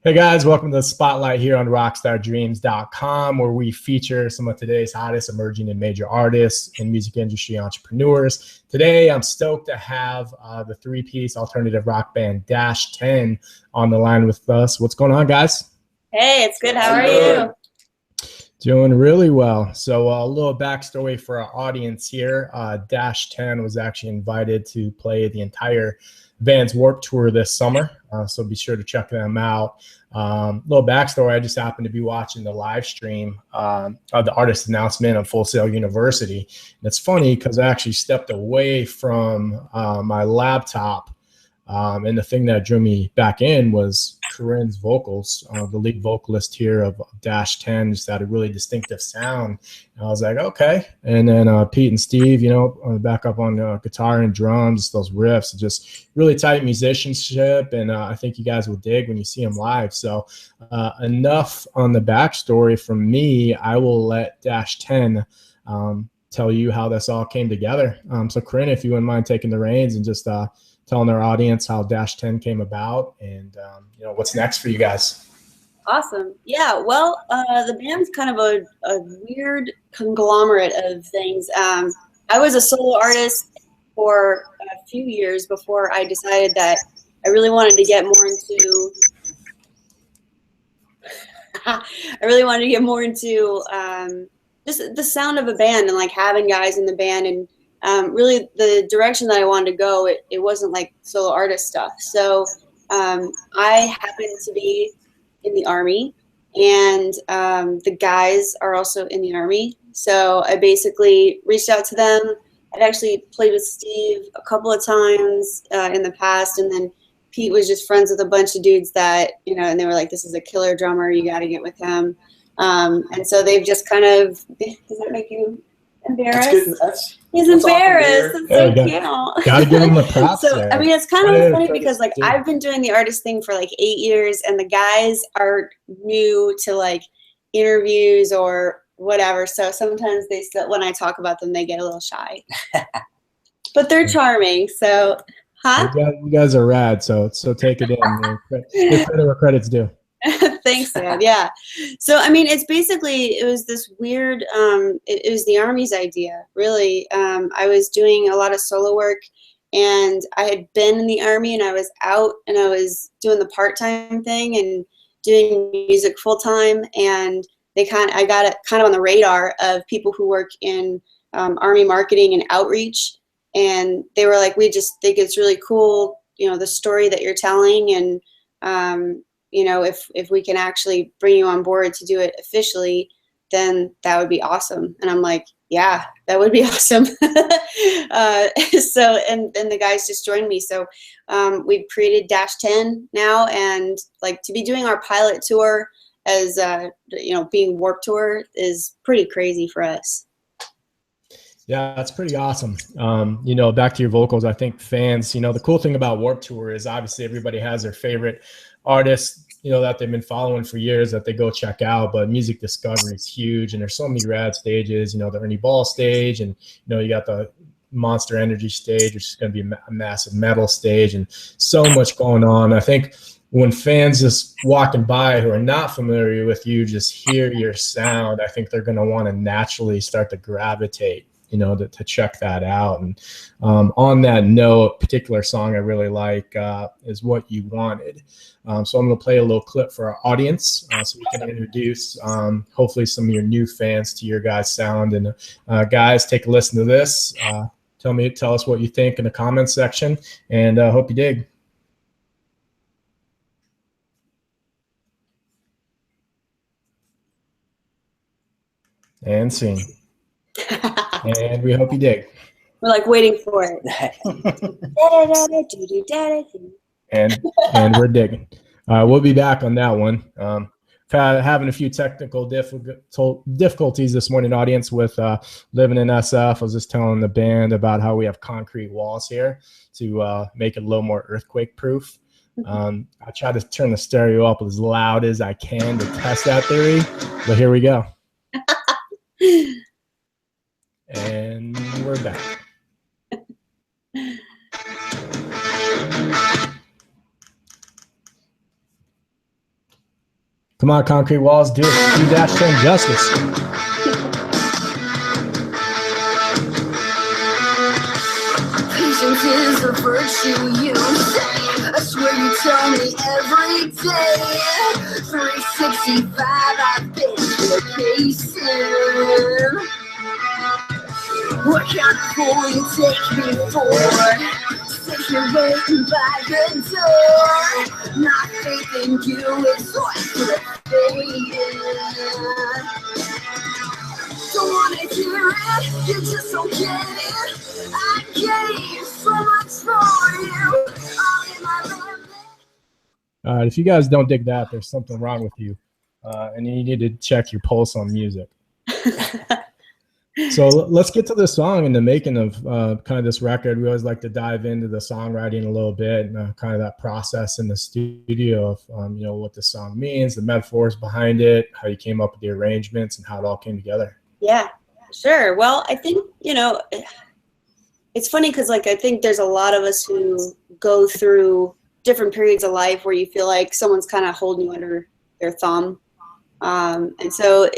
Hey guys, welcome to the Spotlight here on rockstardreams.com, where we feature some of today's hottest emerging and major artists and music industry entrepreneurs. Today, I'm stoked to have the three-piece alternative rock band Dash 10 on the line with us. What's going on, guys? Hey, it's good. How are you? Doing really well. So a little backstory for our audience here. Dash 10 was actually invited to play the entire Vans Warped Tour this summer, so be sure to check them out. Little backstory, I just happened to be watching the live stream of the artist announcement on Full Sail University. And it's funny because I actually stepped away from my laptop, and the thing that drew me back in was Corinne's vocals. The lead vocalist here of Dash 10 just had a really distinctive sound. And I was like, okay. And then Pete and Steve, back up on guitar and drums, those riffs, just really tight musicianship. And I think you guys will dig when you see them live. So enough on the backstory from me. I will let Dash 10 tell you how this all came together. So Corinne, if you wouldn't mind taking the reins and just telling our audience how Dash 10 came about and what's next for you guys. Awesome. Yeah, well, the band's kind of a weird conglomerate of things. I was a solo artist for a few years before I decided that I really wanted to get more into just the sound of a band and like having guys in the band, and really the direction that I wanted to go, it wasn't like solo artist stuff. So I happened to be in the Army, and the guys are also in the Army. So I basically reached out to them. I'd actually played with Steve a couple of times in the past, and then Pete was just friends with a bunch of dudes that, and they were like, this is a killer drummer, you got to get with him. And so they've just kind of, does that make you embarrassed? He's embarrassed. It's so cute. Gotta give him the props. So I mean, it's kind of funny because like I've been doing the artist thing for like 8 years, and the guys are new to like interviews or whatever. So sometimes they still, when I talk about them, they get a little shy. But they're charming. So, You guys are rad. So take it in. Give credit where credit's due. Thanks, man. Yeah. So, I mean, it was this weird, it was the Army's idea, really. I was doing a lot of solo work, and I had been in the Army, and I was out, and I was doing the part-time thing and doing music full-time, and I got it kind of on the radar of people who work in Army marketing and outreach, and they were like, we just think it's really cool, the story that you're telling, and if we can actually bring you on board to do it officially, then that would be awesome. And I'm like, yeah, that would be awesome. So, and the guys just joined me. So we've created Dash 10 now, and like to be doing our pilot tour as, being Warped Tour is pretty crazy for us. Yeah, that's pretty awesome. Back to your vocals, I think fans, the cool thing about Warped Tour is obviously everybody has their favorite artists, that they've been following for years that they go check out, but music discovery is huge, and there's so many rad stages, the Ernie Ball stage, and, you got the Monster Energy stage, which is going to be a massive metal stage, and so much going on. I think when fans just walking by who are not familiar with you just hear your sound, I think they're going to want to naturally start to gravitate to check that out. And on that note, particular song I really like is What You Wanted. So I'm going to play a little clip for our audience so we can introduce hopefully some of your new fans to your guys' sound. And guys, take a listen to this. Tell us what you think in the comments section, and hope you dig. And scene. And we hope you dig. We're like waiting for it. and we're digging. We'll be back on that one. Having a few technical difficulties this morning, audience, with living in SF. I was just telling the band about how we have concrete walls here to make it a little more earthquake proof. I try to turn the stereo up as loud as I can to test that theory, but here we go. And we're back. Come on, Concrete Walls, do it. Do Dash 10 justice. Patience is a virtue, you say. I swear you tell me every day. 365, I've been vacation. What kind of fool you take me for? Sit here waiting by the door. Not faith in you, it's like you're fading. Don't wanna hear it, you just don't get it. I gave so much for you, all in my limit. All right, if you guys don't dig that, there's something wrong with you, and you need to check your pulse on music. So let's get to the song and the making of kind of this record. We always like to dive into the songwriting a little bit and kind of that process in the studio of, you know, what the song means, the metaphors behind it, how you came up with the arrangements and how it all came together. Yeah, sure. Well, I think, you know, it's funny because, like, I think there's a lot of us who go through different periods of life where you feel like someone's kind of holding you under their thumb. And so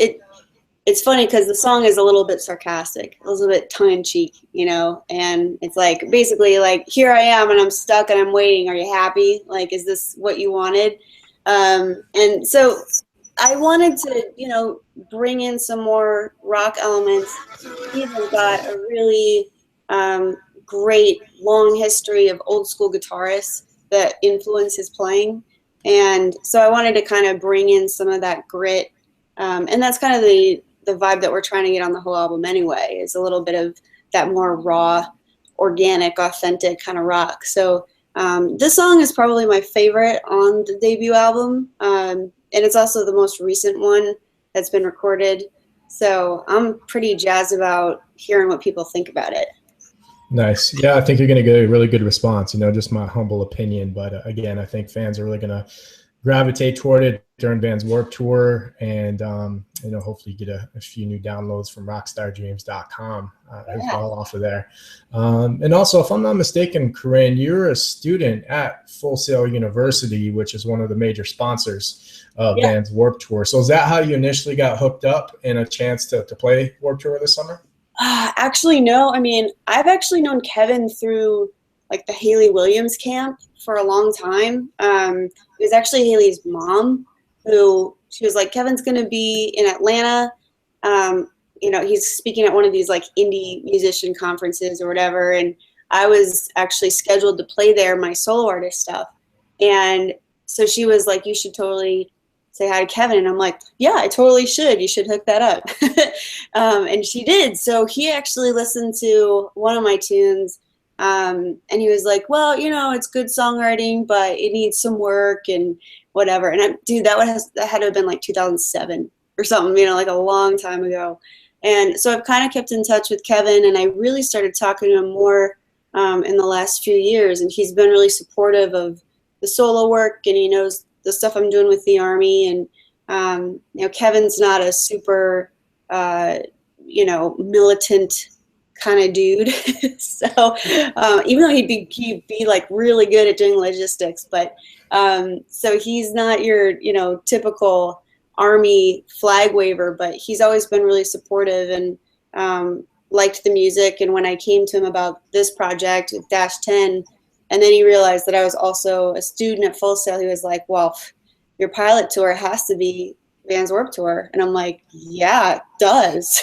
it's funny because the song is a little bit sarcastic, a little bit tongue-in-cheek, you know, and it's like basically like, here I am and I'm stuck and I'm waiting. Are you happy? Like, is this what you wanted? And so I wanted to, you know, bring in some more rock elements. Even got a really great long history of old school guitarists that influence his playing. And so I wanted to kind of bring in some of that grit. And that's kind of the vibe that we're trying to get on the whole album anyway, is a little bit of that more raw, organic, authentic kind of rock. So this song is probably my favorite on the debut album. And it's also the most recent one that's been recorded. So I'm pretty jazzed about hearing what people think about it. Nice. Yeah, I think you're going to get a really good response, you know, just my humble opinion. But again, I think fans are really going to gravitate toward it during Vans Warped Tour, and you know, hopefully get a few new downloads from rockstardreams.com as well off of there. And also, if I'm not mistaken, Corinne, you're a student at Full Sail University, which is one of the major sponsors of Vans Warped Tour. So is that how you initially got hooked up and a chance to play Warped Tour this summer? Actually, no. I mean, I've actually known Kevin through like the Hayley Williams camp for a long time. It was actually Hayley's mom who, she was like, Kevin's going to be in Atlanta. You know, he's speaking at one of these like indie musician conferences or whatever. And I was actually scheduled to play there, my solo artist stuff. And so she was like, you should totally say hi to Kevin. And I'm like, yeah, I totally should. You should hook that up. And she did. So he actually listened to one of my tunes. And he was like, well, you know, it's good songwriting, but it needs some work and whatever. And dude, that had to have been like 2007 or something, you know, like a long time ago. And so I've kind of kept in touch with Kevin, and I really started talking to him more in the last few years. And he's been really supportive of the solo work, and he knows the stuff I'm doing with the Army. And, you know, Kevin's not a super, you know, militant kind of dude. So even though he'd be like really good at doing logistics, but so he's not your, you know, typical Army flag waver, but he's always been really supportive and liked the music. And when I came to him about this project with Dash 10, and then he realized that I was also a student at Full Sail, he was like, well, your pilot tour has to be Vans Warped Tour. And I'm like, yeah, it does.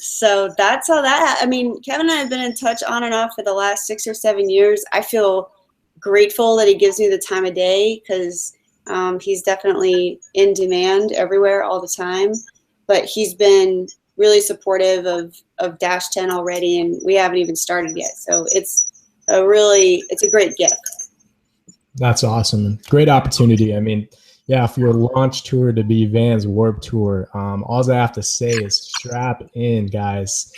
So that's how I mean, Kevin and I have been in touch on and off for the last 6 or 7 years. I feel grateful that he gives me the time of day, because he's definitely in demand everywhere all the time. But he's been really supportive of Dash 10 already, and we haven't even started yet. So it's a great gift. That's awesome. Great opportunity. I mean, yeah, for your launch tour to be Vans Warped Tour, all I have to say is strap in, guys.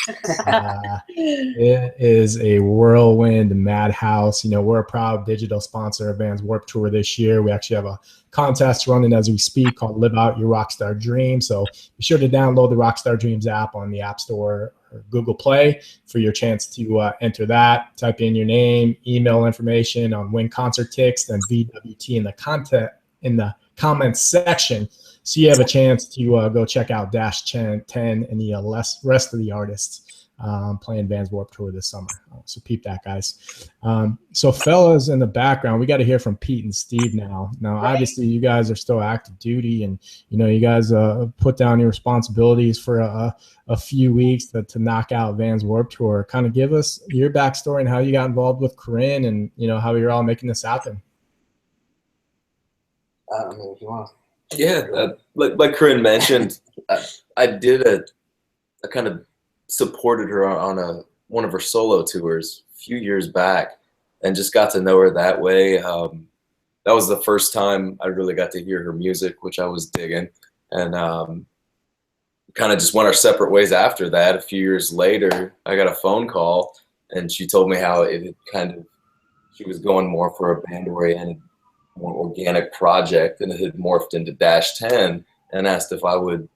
It is a whirlwind madhouse. You know, we're a proud digital sponsor of Vans Warped Tour this year. We actually have a contest running as we speak called Live Out Your Rockstar Dream. So be sure to download the Rockstar Dreams app on the App Store or Google Play for your chance to enter that. Type in your name, email information on win concert tickets, then VWT in the in the comments section, so you have a chance to go check out Dash 10 and the rest of the artists playing Vans Warped Tour this summer. So peep that, guys. So fellas in the background, we got to hear from Pete and Steve now. Now, obviously, you guys are still active duty, and you guys put down your responsibilities for a few weeks to knock out Vans Warped Tour. Kind of give us your backstory and how you got involved with Corinne, and how you're all making this happen. If you want. Yeah, like Corinne mentioned, I did a kind of supported her on one of her solo tours a few years back, and just got to know her that way. That was the first time I really got to hear her music, which I was digging, and kind of just went our separate ways after that. A few years later, I got a phone call, and she told me how she was going more for a band-oriented, more organic project, and it had morphed into Dash 10, and asked if I would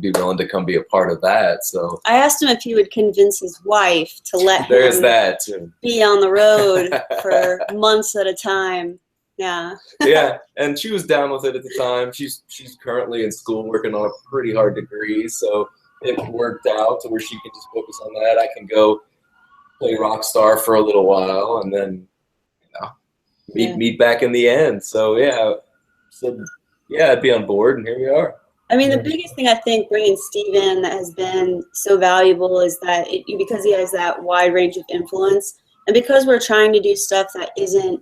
be willing to come be a part of that. So I asked him if he would convince his wife to let there's him that too. Be on the road for months at a time. Yeah. Yeah, and she was down with it at the time. She's currently in school working on a pretty hard degree, so it worked out to where she can just focus on that. I can go play Rockstar for a little while, and then meet back in the end. So I'd be on board, and here we are. I mean, the biggest thing I think bringing Steve in that has been so valuable is that because he has that wide range of influence, and because we're trying to do stuff that isn't,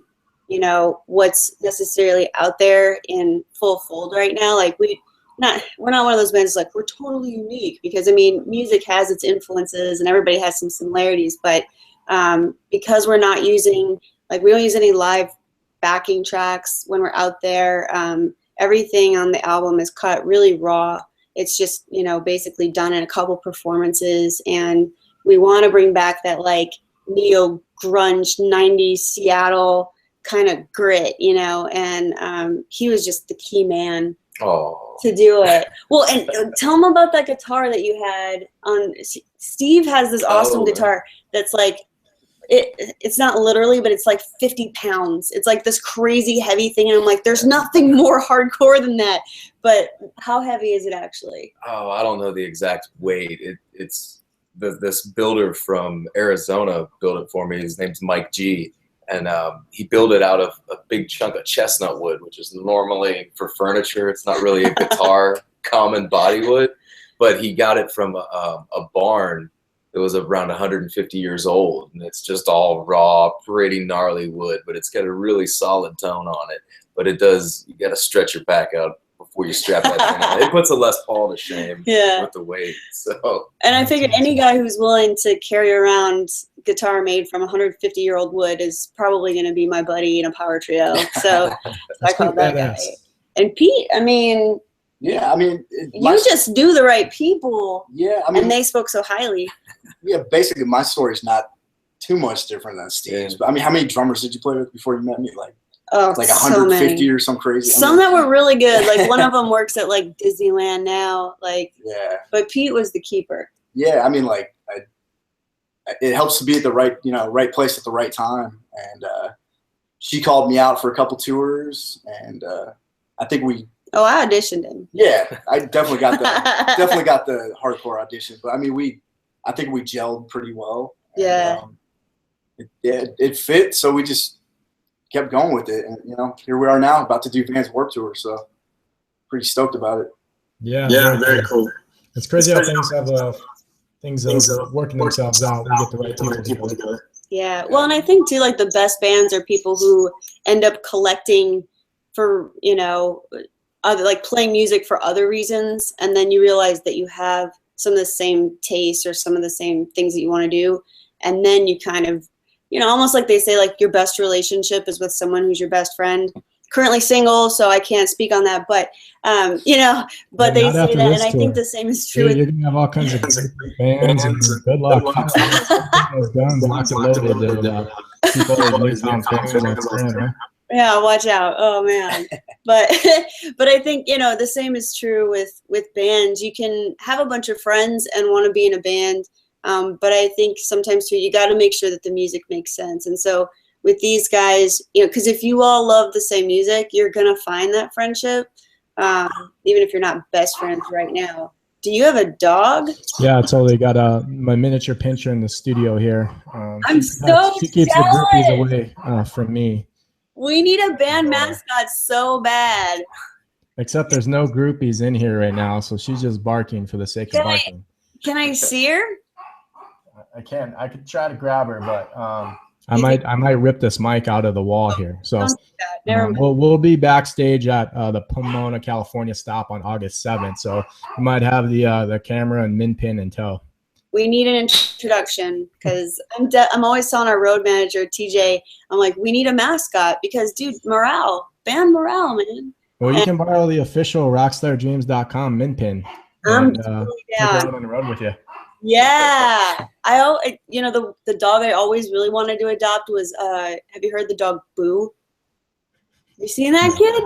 what's necessarily out there in full fold right now. Like we're not one of those bands like we're totally unique, because I mean, music has its influences and everybody has some similarities, but because we're not using, like, we don't use any live backing tracks when we're out there. Everything on the album is cut really raw. It's just, basically done in a couple performances. And we want to bring back that like neo grunge 90s Seattle kind of grit, and he was just the key man to do it. Well, and tell him about that guitar that you had on. Steve has this awesome guitar that's like, it's not literally, but it's like 50 pounds. It's like this crazy heavy thing. And I'm like, there's nothing more hardcore than that. But how heavy is it actually? Oh, I don't know the exact weight. It's this builder from Arizona built it for me. His name's Mike G. And he built it out of a big chunk of chestnut wood, which is normally for furniture. It's not really a guitar common body wood. But he got it from a barn. It was around 150 years old, and it's just all raw, pretty gnarly wood, but it's got a really solid tone on it. But you got to stretch your back out before you strap that thing on. It puts a Les Paul to shame with the weight. So. And I figured any guy who's willing to carry around guitar made from 150-year-old wood is probably going to be my buddy in a power trio. So I called that guy. And Pete, I mean... Yeah, I mean... You just do the right people. Yeah, I mean... And they spoke so highly. Yeah, basically my story's not too much different than Steve's. But I mean, how many drummers did you play with before you met me? Like 150 or some crazy? Some that were really good. Like one of them works at like Disneyland now. Like, yeah. But Pete was the keeper. Yeah, I mean, like, it helps to be at the right place at the right time. And she called me out for a couple tours, and I think we... Oh, I auditioned him. Yeah, I definitely got the hardcore audition. But I mean, I think we gelled pretty well. Yeah. And, it fit, so we just kept going with it, and here we are now, about to do Vans Warped Tour. So pretty stoked about it. Yeah, very cool. It's crazy how things are working themselves out. We get the right people together. Yeah, well, and I think too, like the best bands are people who end up collecting for other, like playing music for other reasons, and then you realize that you have some of the same tastes or some of the same things that you want to do, and then you kind of, almost like they say, like your best relationship is with someone who's your best friend. Currently single, so I can't speak on that, but but they say that, and I think the same is true. You're gonna have all kinds of bands, and good luck. Those guns locked and loaded. Yeah, watch out. Oh man. But I think, the same is true with bands. You can have a bunch of friends and want to be in a band. But I think sometimes too, you got to make sure that the music makes sense. And so with these guys, because if you all love the same music, you're going to find that friendship, even if you're not best friends right now. Do you have a dog? Yeah, I totally got my miniature pinscher in the studio here. I'm so she keeps the groupies away from me. We need a band mascot so bad. Except there's no groupies in here right now, so she's just barking for the sake of barking. Can I see her? I can. I could try to grab her, but I might rip this mic out of the wall here. So we'll be backstage at the Pomona, California stop on August 7th. So we might have the camera and min pin in tow. We need an introduction because I'm always telling our road manager TJ, I'm like, we need a mascot because band morale, man. Well, you can borrow the official rockstarjams.com min pin. I'm totally down. Take it out on the road with you. Yeah, the dog I always really wanted to adopt was have you heard the dog Boo? You seen that kid?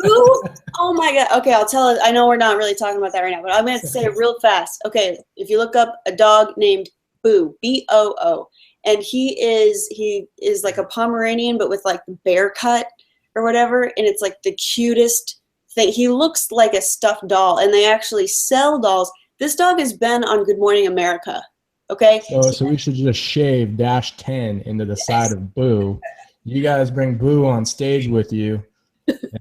Boo? Oh my god. Okay, I'll tell it. I know we're not really talking about that right now, but I'm gonna say it real fast. Okay, if you look up a dog named Boo, Boo, and he is like a Pomeranian, but with like the bear cut or whatever, and it's like the cutest thing. He looks like a stuffed doll, and they actually sell dolls. This dog has been on Good Morning America, okay? So we should just shave -10 into the side of Boo. You guys bring Boo on stage with you,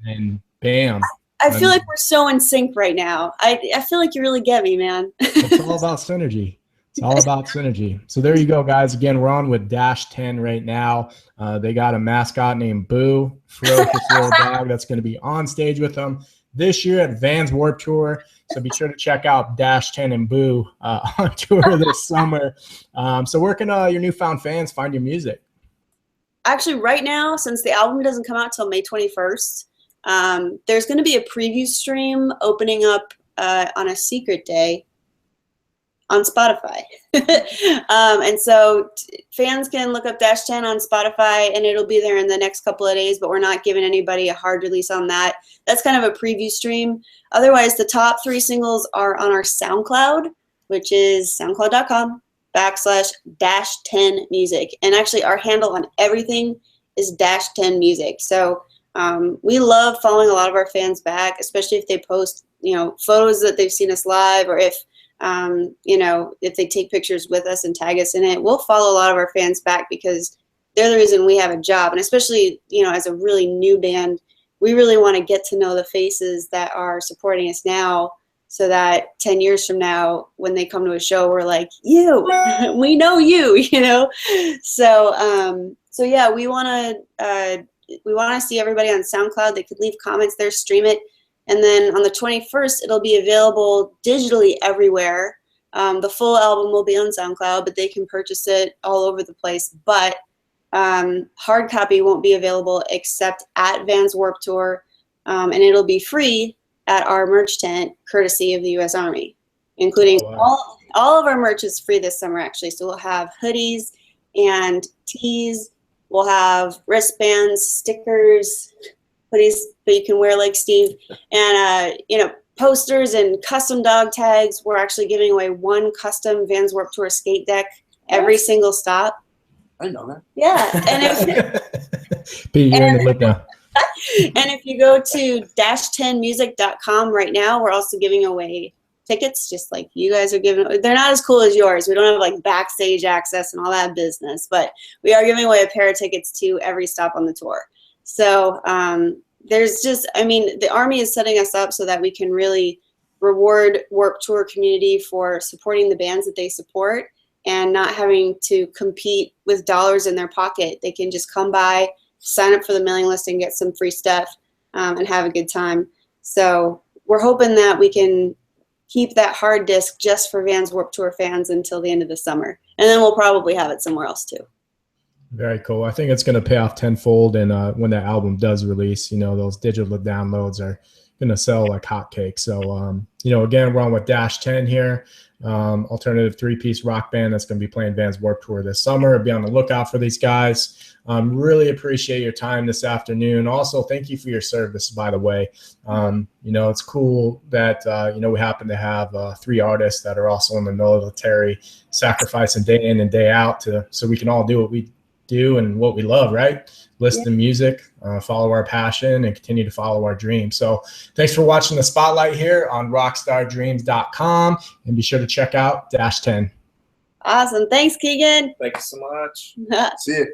and bam. I feel like we're so in sync right now. I feel like you really get me, man. It's all about synergy. It's all about synergy. So there you go, guys. Again, we're on with -10 right now. They got a mascot named Boo, ferocious little dog that's going to be on stage with them this year at Vans Warped Tour. So be sure to check out -10 and Boo on tour this summer. So where can your newfound fans find your music? Actually, right now, since the album doesn't come out till May 21st, there's going to be a preview stream opening up on a secret day on Spotify. And so fans can look up -10 on Spotify, and it'll be there in the next couple of days, but we're not giving anybody a hard release on that. That's kind of a preview stream. Otherwise, the top 3 singles are on our SoundCloud, which is soundcloud.com/-10 music. And actually, our handle on everything is -10 music. So we love following a lot of our fans back, especially if they post, photos that they've seen us live, or if if they take pictures with us and tag us in it. We'll follow a lot of our fans back because they're the reason we have a job. And especially, as a really new band, we really want to get to know the faces that are supporting us now, so that 10 years from now, when they come to a show, we're like, we know you, So yeah, we want to see everybody on SoundCloud. They could leave comments there, stream it. And then on the 21st, it'll be available digitally everywhere. The full album will be on SoundCloud, but they can purchase it all over the place. But hard copy won't be available except at Vans Warped Tour, and it'll be free at our merch tent, courtesy of the U.S. Army, including all of our merch is free this summer, actually. So we'll have hoodies and tees. We'll have wristbands, stickers, hoodies that you can wear like Steve, and posters and custom dog tags. We're actually giving away 1 custom Vans Warped Tour skate deck every single stop. I didn't know that. Yeah, and if you go to -10music.com right now, we're also giving away tickets, just like you guys are giving. They're not as cool as yours. We don't have like backstage access and all that business, but we are giving away a pair of tickets to every stop on the tour. So the Army is setting us up so that we can really reward Warped Tour community for supporting the bands that they support and not having to compete with dollars in their pocket. They can just come by, sign up for the mailing list, and get some free stuff and have a good time. So we're hoping that we can keep that hard disc just for Vans Warped Tour fans until the end of the summer. And then we'll probably have it somewhere else too. Very cool. I think it's going to pay off tenfold. And when that album does release, those digital downloads are going to sell like hotcakes. So, again, we're on with -10 here, alternative 3-piece rock band that's going to be playing Vans Warped Tour this summer. Be on the lookout for these guys. Really appreciate your time this afternoon. Also, thank you for your service, by the way. It's cool that, we happen to have 3 artists that are also in the military, sacrificing day in and day out so we can all do what we do and what we love, right? Listen to music, follow our passion, and continue to follow our dreams. So thanks for watching the Spotlight here on rockstardreams.com, and be sure to check out Dash 10. Awesome. Thanks, Keegan. Thank you so much. See you.